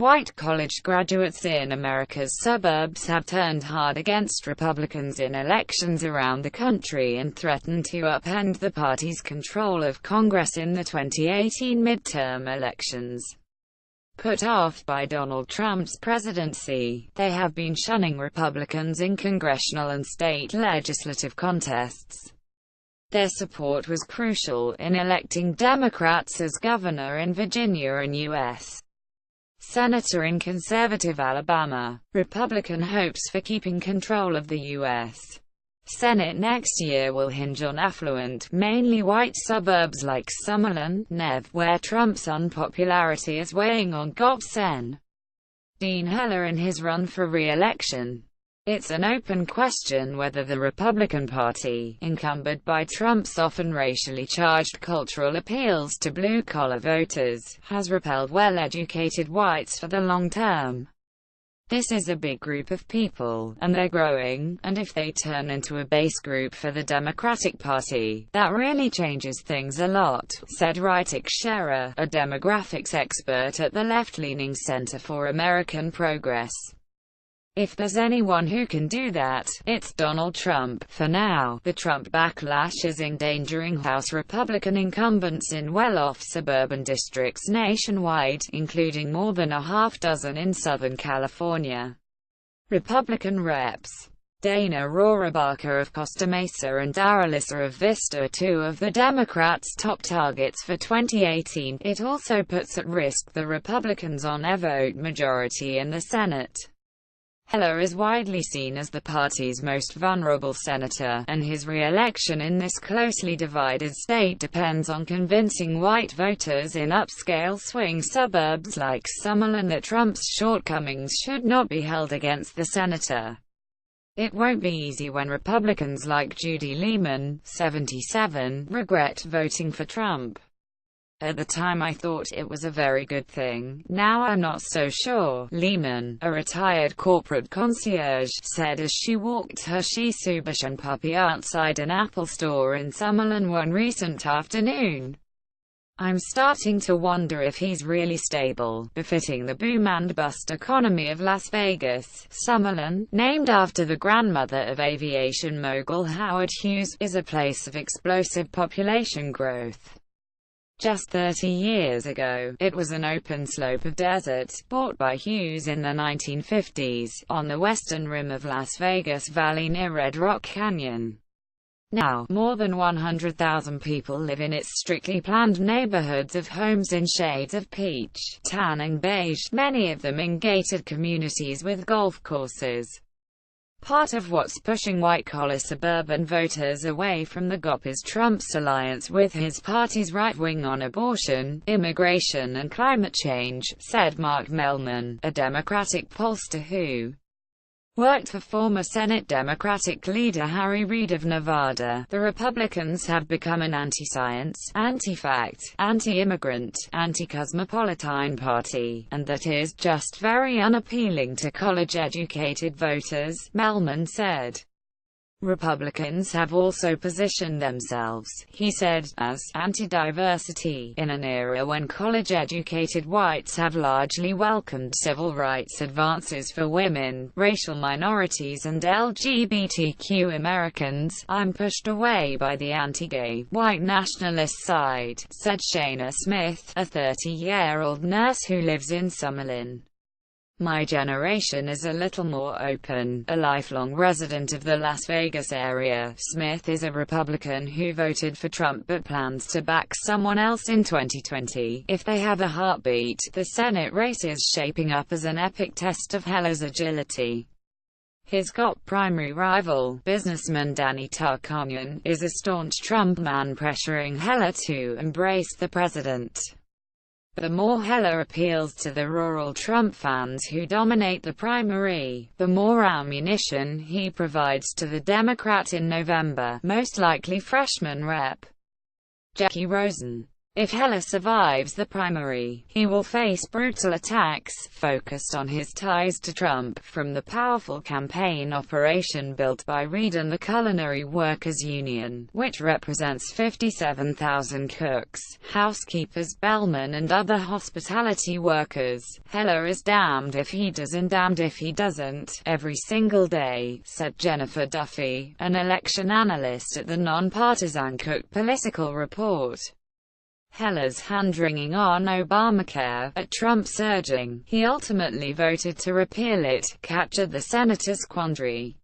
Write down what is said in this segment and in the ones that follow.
White college graduates in America's suburbs have turned hard against Republicans in elections around the country and threatened to upend the party's control of Congress in the 2018 midterm elections. Put off by Donald Trump's presidency, they have been shunning Republicans in congressional and state legislative contests. Their support was crucial in electing Democrats as governor in Virginia and U.S. Senator in conservative Alabama. Republican hopes for keeping control of the U.S. Senate next year will hinge on affluent, mainly white suburbs like Summerlin, Nev, where Trump's unpopularity is weighing on Sen. Dean Heller in his run for re-election. It's an open question whether the Republican Party, encumbered by Trump's often racially charged cultural appeals to blue-collar voters, has repelled well-educated whites for the long term. This is a big group of people, and they're growing, and if they turn into a base group for the Democratic Party, that really changes things a lot, said Ritik Sherar, a demographics expert at the left-leaning Center for American Progress. If there's anyone who can do that, it's Donald Trump. For now, the Trump backlash is endangering House Republican incumbents in well-off suburban districts nationwide, including more than a half-dozen in Southern California. Republican Reps. Dana Rohrabacher of Costa Mesa and Daralisa of Vista are two of the Democrats' top targets for 2018. It also puts at risk the Republicans on a vote majority in the Senate. Heller is widely seen as the party's most vulnerable senator, and his re-election in this closely divided state depends on convincing white voters in upscale swing suburbs like Summerlin that Trump's shortcomings should not be held against the senator. It won't be easy when Republicans like Judy Lehman, 77, regret voting for Trump. At the time I thought it was a very good thing, now I'm not so sure, Lehman, a retired corporate concierge, said as she walked her Shih Tzu Bichon puppy outside an Apple store in Summerlin one recent afternoon. I'm starting to wonder if he's really stable, befitting the boom-and-bust economy of Las Vegas. Summerlin, named after the grandmother of aviation mogul Howard Hughes, is a place of explosive population growth. Just 30 years ago, it was an open slope of desert, bought by Hughes in the 1950s, on the western rim of Las Vegas Valley near Red Rock Canyon. Now, more than 100,000 people live in its strictly planned neighborhoods of homes in shades of peach, tan and beige, many of them in gated communities with golf courses. Part of what's pushing white-collar suburban voters away from the GOP is Trump's alliance with his party's right wing on abortion, immigration and climate change, said Mark Mellman, a Democratic pollster who worked for former Senate Democratic leader Harry Reid of Nevada. The Republicans have become an anti-science, anti-fact, anti-immigrant, anti-cosmopolitan party, and that is just very unappealing to college-educated voters, Mellman said. Republicans have also positioned themselves, he said, as anti-diversity, in an era when college-educated whites have largely welcomed civil rights advances for women, racial minorities and LGBTQ Americans. I'm pushed away by the anti-gay, white nationalist side, said Shayna Smith, a 30-year-old nurse who lives in Summerlin. My generation is a little more open. A lifelong resident of the Las Vegas area, Smith is a Republican who voted for Trump but plans to back someone else in 2020, if they have a heartbeat. The Senate race is shaping up as an epic test of Heller's agility. His GOP primary rival, businessman Danny Tarkanian, is a staunch Trump man pressuring Heller to embrace the president. The more Heller appeals to the rural Trump fans who dominate the primary, the more ammunition he provides to the Democrat in November, most likely freshman Rep. Jackie Rosen. If Heller survives the primary, he will face brutal attacks, focused on his ties to Trump, from the powerful campaign operation built by Reed and the Culinary Workers Union, which represents 57,000 cooks, housekeepers, bellmen and other hospitality workers. Heller is damned if he does and damned if he doesn't, every single day, said Jennifer Duffy, an election analyst at the nonpartisan Cook Political Report. Heller's hand-wringing on Obamacare, at Trump's urging, he ultimately voted to repeal it, captured the senator's quandary.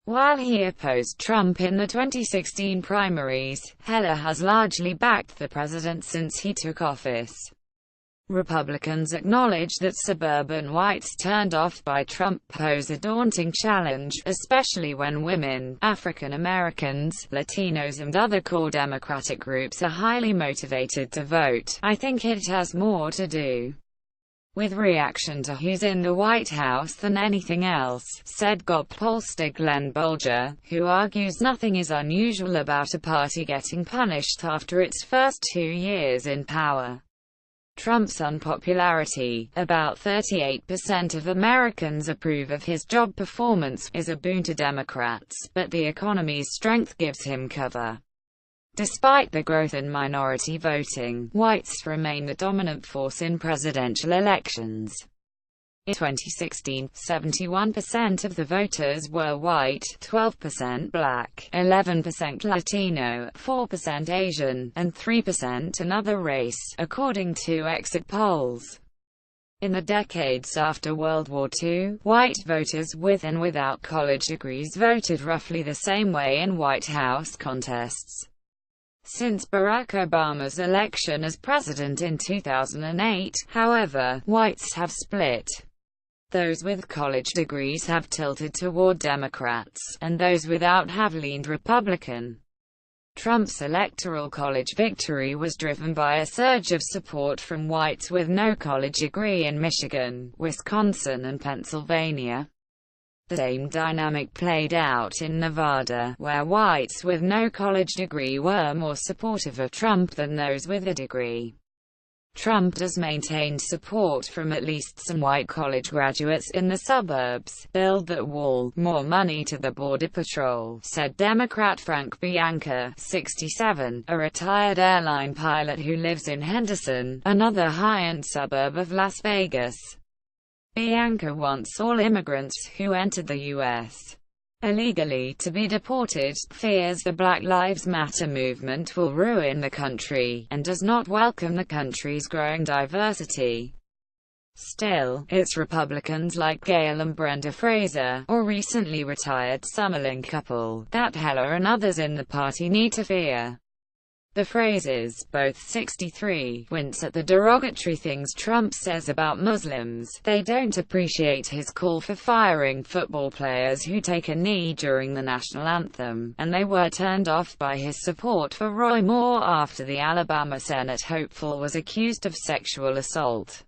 While he opposed Trump in the 2016 primaries, Heller has largely backed the president since he took office. Republicans acknowledge that suburban whites turned off by Trump pose a daunting challenge, especially when women, African Americans, Latinos and other core Democratic groups are highly motivated to vote. I think it has more to do with reaction to who's in the White House than anything else, said GOP pollster Glenn Bolger, who argues nothing is unusual about a party getting punished after its first 2 years in power. Trump's unpopularity, about 38% of Americans approve of his job performance, is a boon to Democrats, but the economy's strength gives him cover. Despite the growth in minority voting, whites remain the dominant force in presidential elections. In 2016, 71% of the voters were white, 12% black, 11% Latino, 4% Asian, and 3% another race, according to exit polls. In the decades after World War II, white voters with and without college degrees voted roughly the same way in White House contests. Since Barack Obama's election as president in 2008, however, whites have split. Those with college degrees have tilted toward Democrats, and those without have leaned Republican. Trump's Electoral College victory was driven by a surge of support from whites with no college degree in Michigan, Wisconsin and Pennsylvania. The same dynamic played out in Nevada, where whites with no college degree were more supportive of Trump than those with a degree. Trump has maintained support from at least some white college graduates in the suburbs. Build that wall, more money to the Border Patrol, said Democrat Frank Bianca, 67, a retired airline pilot who lives in Henderson, another high-end suburb of Las Vegas. Bianca wants all immigrants who entered the U.S. illegally to be deported, fears the Black Lives Matter movement will ruin the country, and does not welcome the country's growing diversity. Still, it's Republicans like Gayle and Brenda Fraser, or recently retired Summerlin couple, that Heller and others in the party need to fear. The Frasers, both 63, wince at the derogatory things Trump says about Muslims. They don't appreciate his call for firing football players who take a knee during the national anthem, and they were turned off by his support for Roy Moore after the Alabama Senate hopeful was accused of sexual assault.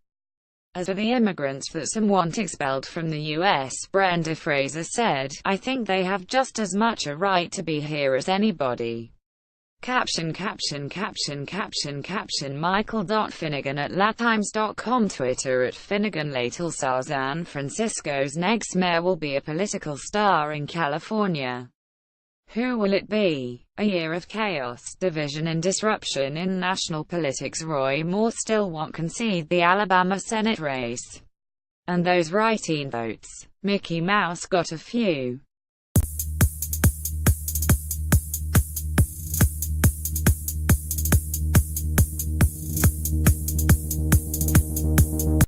As for the immigrants that some want expelled from the U.S., Brenda Fraser said, I think they have just as much a right to be here as anybody. Caption Michael.Finnegan at LaTimes.com Twitter at Finnegan Latel San Francisco's next mayor will be a political star in California. Who will it be? A year of chaos, division and disruption in national politics. Roy Moore still won't concede the Alabama Senate race. And those write-in votes. Mickey Mouse got a few.